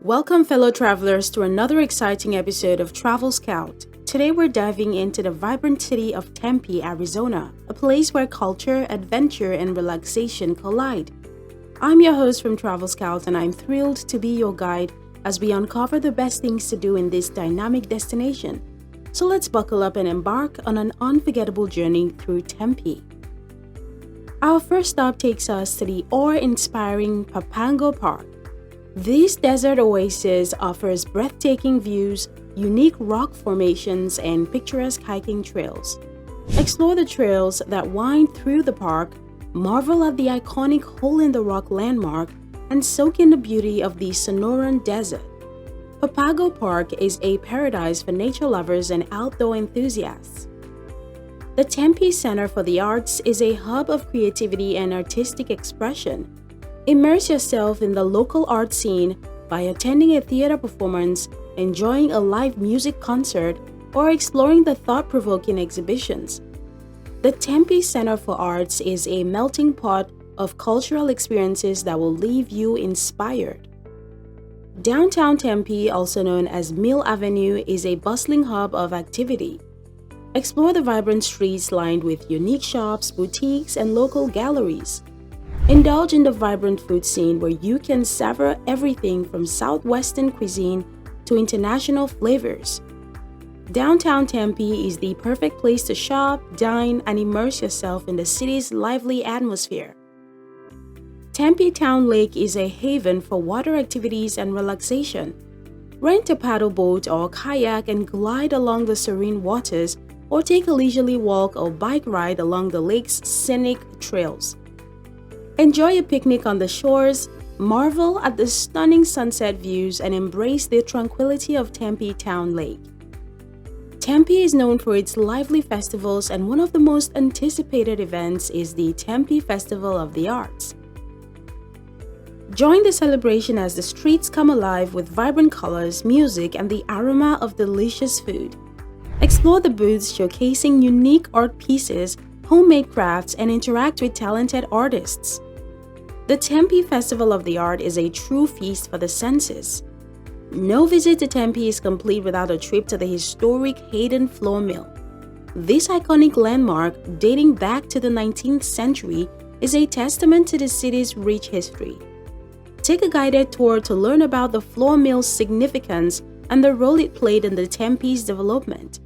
Welcome, fellow travelers, to another exciting episode of TravelScout. Today we're diving into the vibrant city of Tempe, Arizona, a place where culture, adventure, and relaxation collide. I'm your host from TravelScout, and I'm thrilled to be your guide as we uncover the best things to do in this dynamic destination. So let's buckle up and embark on an unforgettable journey through Tempe. Our first stop takes us to the awe-inspiring PAPAGO Park. This desert oasis offers breathtaking views, unique rock formations, and picturesque hiking trails. Explore the trails that wind through the park, marvel at the iconic hole-in-the-rock landmark, and soak in the beauty of the Sonoran Desert. PAPAGO Park is a paradise for nature lovers and outdoor enthusiasts. The Tempe Center for the Arts is a hub of creativity and artistic expression. Immerse yourself in the local art scene by attending a theater performance, enjoying a live music concert, or exploring the thought-provoking exhibitions. The Tempe Center for Arts is a melting pot of cultural experiences that will leave you inspired. Downtown Tempe, also known as Mill Avenue, is a bustling hub of activity. Explore the vibrant streets lined with unique shops, boutiques, and local galleries. Indulge in the vibrant food scene where you can savor everything from southwestern cuisine to international flavors. Downtown Tempe is the perfect place to shop, dine, and immerse yourself in the city's lively atmosphere. Tempe Town Lake is a haven for water activities and relaxation. Rent a paddle boat or kayak and glide along the serene waters, or take a leisurely walk or bike ride along the lake's scenic trails. Enjoy a picnic on the shores, marvel at the stunning sunset views, and embrace the tranquility of Tempe Town Lake. Tempe is known for its lively festivals, and one of the most anticipated events is the Tempe Festival of the Arts. Join the celebration as the streets come alive with vibrant colors, music, and the aroma of delicious food. Explore the booths showcasing unique art pieces, homemade crafts, and interact with talented artists. The Tempe Festival of the Art is a true feast for the senses. No visit to Tempe is complete without a trip to the historic HAYDEN flour mill. This iconic landmark, dating back to the 19th century, is a testament to the city's rich history. Take a guided tour to learn about the flour mill's significance and the role it played in the Tempe's development.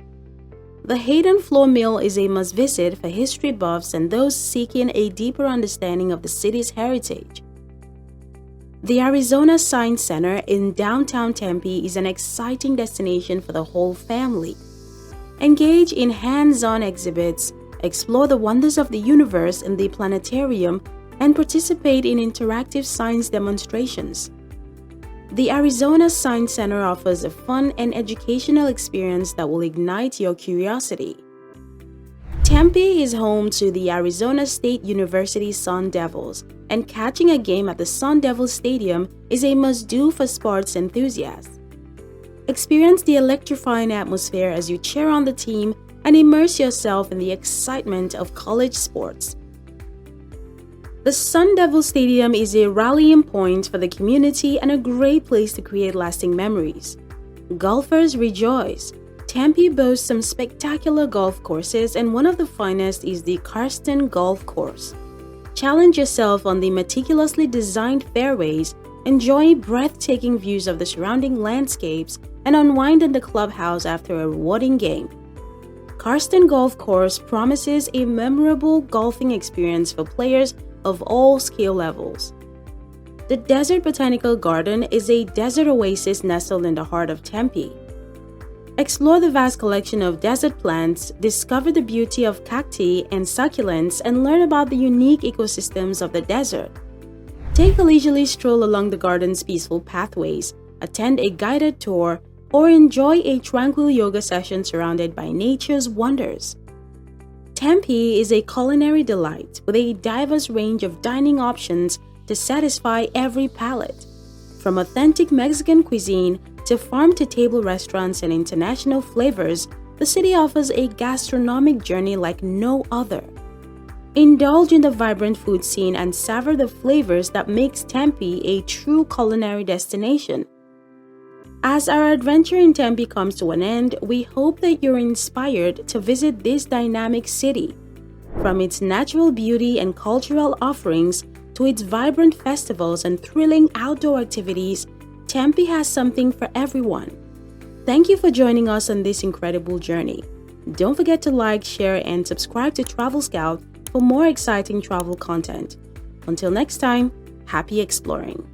The HAYDEN flour mill is a must-visit for history buffs and those seeking a deeper understanding of the city's heritage. The Arizona Science Center in downtown Tempe is an exciting destination for the whole family. Engage in hands-on exhibits, explore the wonders of the universe in the planetarium, and participate in interactive science demonstrations. The Arizona Science Center offers a fun and educational experience that will ignite your curiosity. Tempe is home to the Arizona State University Sun Devils, and catching a game at the Sun Devil Stadium is a must-do for sports enthusiasts. Experience the electrifying atmosphere as you cheer on the team and immerse yourself in the excitement of college sports. The Sun Devil Stadium is a rallying point for the community and a great place to create lasting memories. Golfers rejoice. Tempe boasts some spectacular golf courses, and one of the finest is the KARSTEN golf course. Challenge yourself on the meticulously designed fairways, enjoy breathtaking views of the surrounding landscapes, and unwind in the clubhouse after a rewarding game. KARSTEN Golf Course promises a memorable golfing experience for players of all skill levels. The Desert Botanical Garden is a desert oasis nestled in the heart of Tempe. Explore the vast collection of desert plants, discover the beauty of cacti and succulents, and learn about the unique ecosystems of the desert. Take a leisurely stroll along the garden's peaceful pathways, attend a guided tour, or enjoy a tranquil yoga session surrounded by nature's wonders. Tempe is a culinary delight with a diverse range of dining options to satisfy every palate. From authentic Mexican cuisine to farm-to-table restaurants and international flavors, the city offers a gastronomic journey like no other. Indulge in the vibrant food scene and savor the flavors that makes Tempe a true culinary destination. As our adventure in Tempe comes to an end, we hope that you're inspired to visit this dynamic city. From its natural beauty and cultural offerings to its vibrant festivals and thrilling outdoor activities, Tempe has something for everyone. Thank you for joining us on this incredible journey. Don't forget to like, share, and subscribe to TravelScout for more exciting travel content. Until next time, happy exploring!